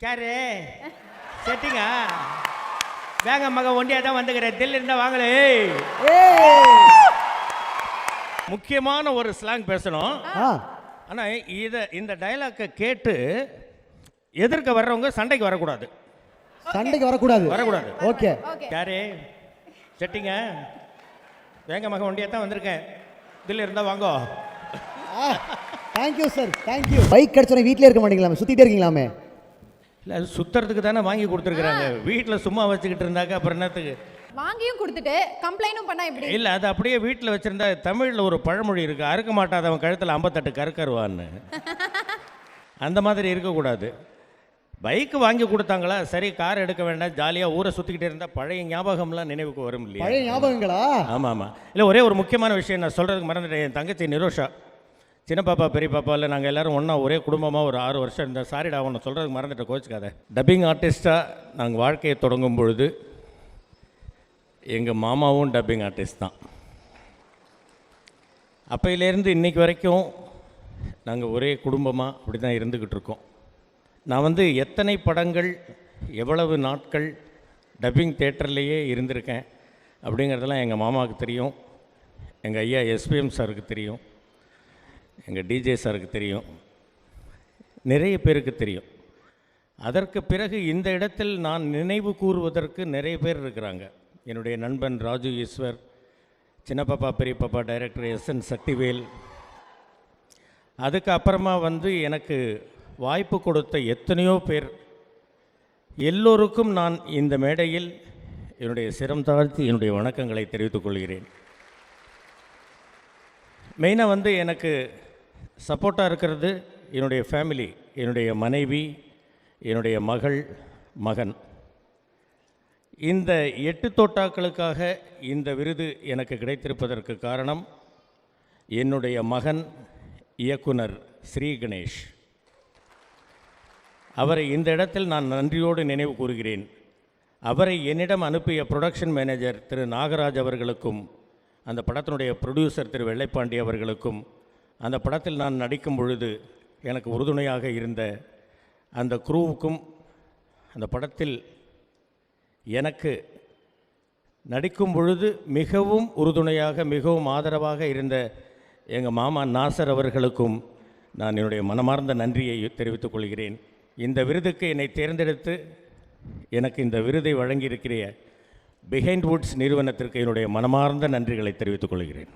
யாரு செட்டிங்கா வேங்க மக ஒண்டியாக தான் வந்துக்கிறேன் தில் இருந்தால் வாங்களே. முக்கியமான ஒரு ஸ்லாங் பேசணும். ஆனால் இந்த டைலாக்கை கேட்டு எதிர்க்க வர்றவங்க சண்டைக்கு வரக்கூடாது. வரக்கூடாது. ஓகே. யாரு செட்டிங்க வேங்க மக ஒண்டியாக தான் வந்திருக்கேன் தில் இருந்தால் வாங்கோ. Thank you sir, thank you. பைக் கிடைச்சோன்னே வீட்டிலே இருக்க மாட்டீங்களாமே, சுற்றிட்டே இருக்கீங்களாமே? இல்லை அது சுற்றுறதுக்கு தானே வாங்கி கொடுத்துருக்குறாங்க. வீட்டில் சும்மா வச்சுக்கிட்டு இருந்தாக்கா அப்புறம் என்னத்துக்கு? வாங்கியும் கொடுத்துட்டு கம்ப்ளைண்டும் பண்ணா எப்படி? இல்லை அது அப்படியே வீட்டில் வச்சுருந்தா தமிழில் ஒரு பழமொழி இருக்குது, அறுக்க மாட்டாதவன் கழுத்தில் 58 கருக்கருவான்னு. அந்த மாதிரி இருக்கக்கூடாது. பைக்கு வாங்கி கொடுத்தாங்களா சரி, கார் எடுக்க வேண்டாம், ஜாலியாக ஊரை சுற்றிக்கிட்டே இருந்தால் பழைய ஞாபகம்லாம் நினைவுக்கு வரும் இல்லையா? பழைய ஞாபகங்களா? ஆமாம் ஆமாம். இல்லை ஒரே ஒரு முக்கியமான விஷயம் நான் சொல்கிறதுக்கு மறந்துட்டேன். என் தங்கச்சி நிரோஷா, சின்ன பாப்பா பெரிய பாப்பா இல்லை, நாங்கள் எல்லோரும் ஒன்றா ஒரே குடும்பமாக ஒரு 6 வருஷம் இருந்தேன். சாரிடா ஒன்று சொல்கிறதுக்கு மறந்துட்டேன், கோச்சுக்காத. டப்பிங் ஆர்டிஸ்ட்டாக நாங்கள் வாழ்க்கையை தொடங்கும் பொழுது எங்கள் மாமாவும் டப்பிங் ஆர்டிஸ்ட் தான். அப்பையிலேருந்து இன்றைக்கி வரைக்கும் நாங்கள் ஒரே குடும்பமாக அப்படி தான் இருந்துக்கிட்டு இருக்கோம். நான் எத்தனை படங்கள் எவ்வளவு நாட்கள் டப்பிங் தேட்டர்லேயே இருந்திருக்கேன் அப்படிங்கிறதெல்லாம் எங்கள் மாமாவுக்கு தெரியும், எங்கள் ஐயா எஸ்பிஎம் சாருக்கு தெரியும், எங்கள் டிஜே சாருக்கு தெரியும், நிறைய பேருக்கு தெரியும். அதற்கு பிறகு இந்த இடத்தில் நான் நினைவு கூறுவதற்கு நிறைய பேர் இருக்கிறாங்க. என்னுடைய நண்பன் ராஜு ஈஸ்வர், சின்ன பாப்பா பெரிய பாப்பா டைரக்டர் எஸ்என் சக்திவேல், அதுக்கு அப்புறமா எனக்கு வாய்ப்பு கொடுத்த எத்தனையோ பேர், எல்லோருக்கும் நான் இந்த மேடையில் என்னுடைய சிரம் தாழ்த்தி என்னுடைய வணக்கங்களை தெரிவித்துக் கொள்கிறேன். மெயினாக எனக்கு சப்போர்ட்டாக இருக்கிறது என்னுடைய ஃபேமிலி, என்னுடைய மனைவி, என்னுடைய மகள், மகன். இந்த 8 தோட்டாக்களுக்காக இந்த விருது எனக்கு கிடைத்திருப்பதற்கு காரணம் என்னுடைய மகன் இயக்குனர் ஸ்ரீ கணேஷ். அவரை இந்த இடத்தில் நான் நன்றியோடு நினைவு கூறுகிறேன். அவரை என்னிடம் அனுப்பிய ப்ரொடக்ஷன் மேனேஜர் திரு நாகராஜ் அவர்களுக்கும், அந்த படத்தினுடைய ப்ரொடியூசர் திரு வெள்ளைப்பாண்டி அவர்களுக்கும், அந்த படத்தில் நான் நடிக்கும் பொழுது எனக்கு உறுதுணையாக இருந்த அந்த குரூவுக்கும், அந்த படத்தில் எனக்கு நடிக்கும் பொழுது மிகவும் உறுதுணையாக மிகவும் ஆதரவாக இருந்த எங்கள் மாமா நாசர் அவர்களுக்கும் நான் என்னுடைய மனமார்ந்த நன்றியை தெரிவித்துக் கொள்கிறேன். இந்த விருதுக்கு என்னை தேர்ந்தெடுத்து எனக்கு இந்த விருதை வழங்கியிருக்கிற பிஹைண்ட் வுட்ஸ் நிறுவனத்திற்கு என்னுடைய மனமார்ந்த நன்றிகளை தெரிவித்துக் கொள்கிறேன்.